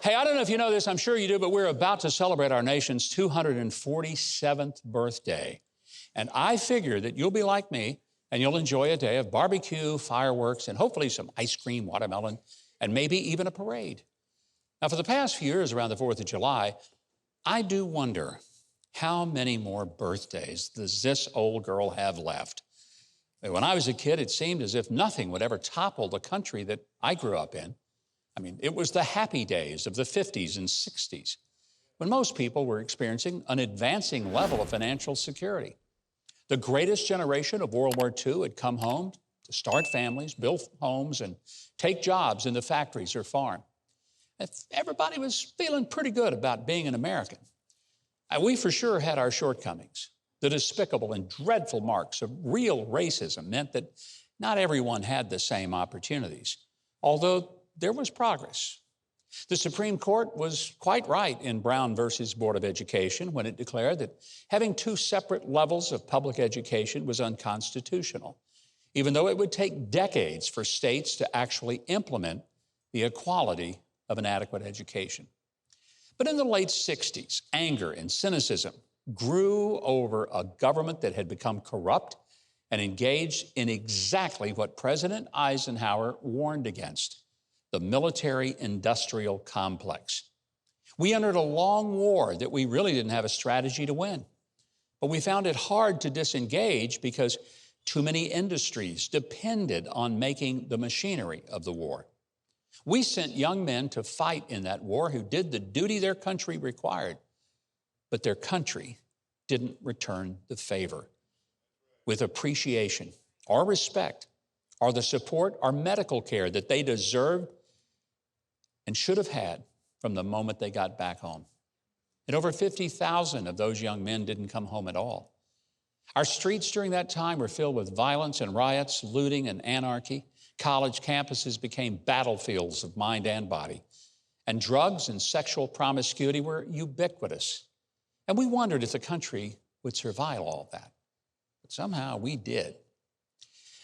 Hey, I don't know if you know this, I'm sure you do, but we're about to celebrate our nation's 247th birthday. And I figure that you'll be like me and you'll enjoy a day of barbecue, fireworks, and hopefully some ice cream, watermelon, and maybe even a parade. Now, for the past few years around the 4th of July, I do wonder how many more birthdays does this old girl have left? When I was a kid, it seemed as if nothing would ever topple the country that I grew up in. I mean, it was the happy days of the 50s and 60s when most people were experiencing an advancing level of financial security. The greatest generation of World War II had come home to start families, build homes, and take jobs in the factories or farm. Everybody was feeling pretty good about being an American. We for sure had our shortcomings. The despicable and dreadful marks of real racism meant that not everyone had the same opportunities, although there was progress. The Supreme Court was quite right in Brown versus Board of Education when it declared that having two separate levels of public education was unconstitutional, even though it would take decades for states to actually implement the equality of an adequate education. But in the late 60s, anger and cynicism grew over a government that had become corrupt and engaged in exactly what President Eisenhower warned against: the military-industrial complex. We entered a long war that we really didn't have a strategy to win, but we found it hard to disengage because too many industries depended on making the machinery of the war. We sent young men to fight in that war who did the duty their country required, but their country didn't return the favor with appreciation or respect or the support or medical care that they deserved and should have had from the moment they got back home. And over 50,000 of those young men didn't come home at all. Our streets during that time were filled with violence and riots, looting and anarchy. College campuses became battlefields of mind and body. And drugs and sexual promiscuity were ubiquitous. And we wondered if the country would survive all that. But somehow we did.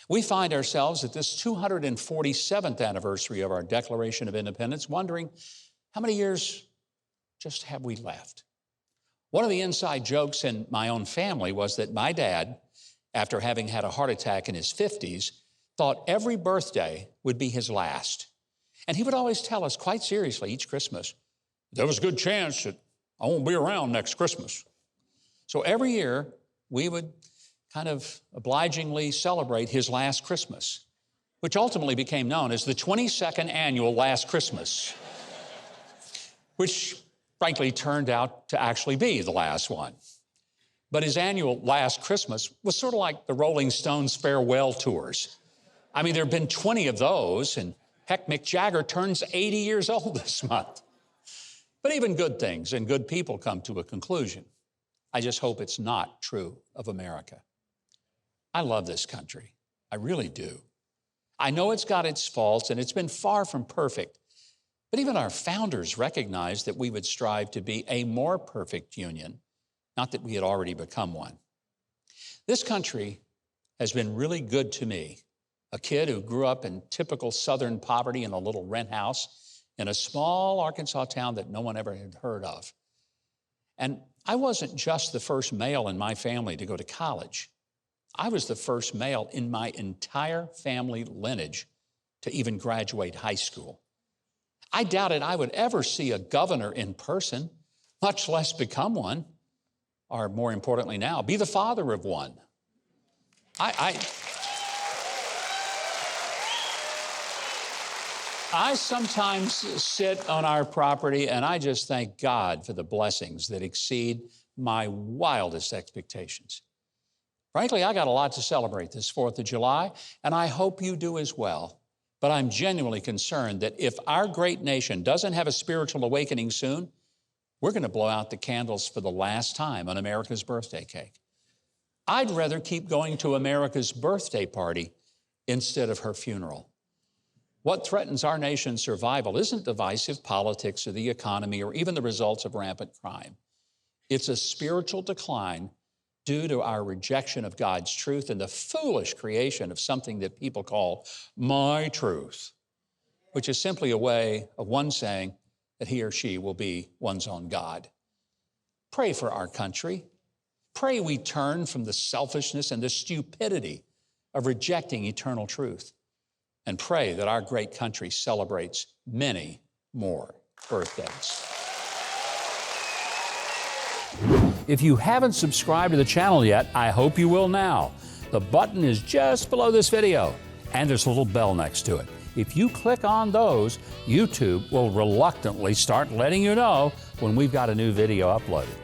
We find ourselves at this 247th anniversary of our Declaration of Independence wondering how many years just have we left? One of the inside jokes in my own family was that my dad, after having had a heart attack in his 50s, thought every birthday would be his last. And he would always tell us quite seriously each Christmas, there was a good chance that I won't be around next Christmas. So every year we would kind of obligingly celebrate his last Christmas, which ultimately became known as the 22nd annual Last Christmas, which frankly turned out to actually be the last one. But his annual Last Christmas was sort of like the Rolling Stones farewell tours. I mean, there have been 20 of those, and heck, Mick Jagger turns 80 years old this month. But even good things and good people come to a conclusion. I just hope it's not true of America. I love this country. I really do. I know it's got its faults and it's been far from perfect, but even our founders recognized that we would strive to be a more perfect union, not that we had already become one. This country has been really good to me, a kid who grew up in typical Southern poverty in a little rent house in a small Arkansas town that no one ever had heard of. And I wasn't just the first male in my family to go to college. I was the first male in my entire family lineage to even graduate high school. I doubted I would ever see a governor in person, much less become one, or more importantly now, be the father of one. I sometimes sit on our property and I just thank God for the blessings that exceed my wildest expectations. Frankly, I got a lot to celebrate this 4th of July, and I hope you do as well. But I'm genuinely concerned that if our great nation doesn't have a spiritual awakening soon, we're going to blow out the candles for the last time on America's birthday cake. I'd rather keep going to America's birthday party instead of her funeral. What threatens our nation's survival isn't divisive politics or the economy or even the results of rampant crime. It's a spiritual decline due to our rejection of God's truth and the foolish creation of something that people call my truth, which is simply a way of one saying that he or she will be one's own God. Pray for our country. Pray we turn from the selfishness and the stupidity of rejecting eternal truth. And pray that our great country celebrates many more birthdays. If you haven't subscribed to the channel yet, I hope you will now. The button is just below this video, and there's a little bell next to it. If you click on those, YouTube will reluctantly start letting you know when we've got a new video uploaded.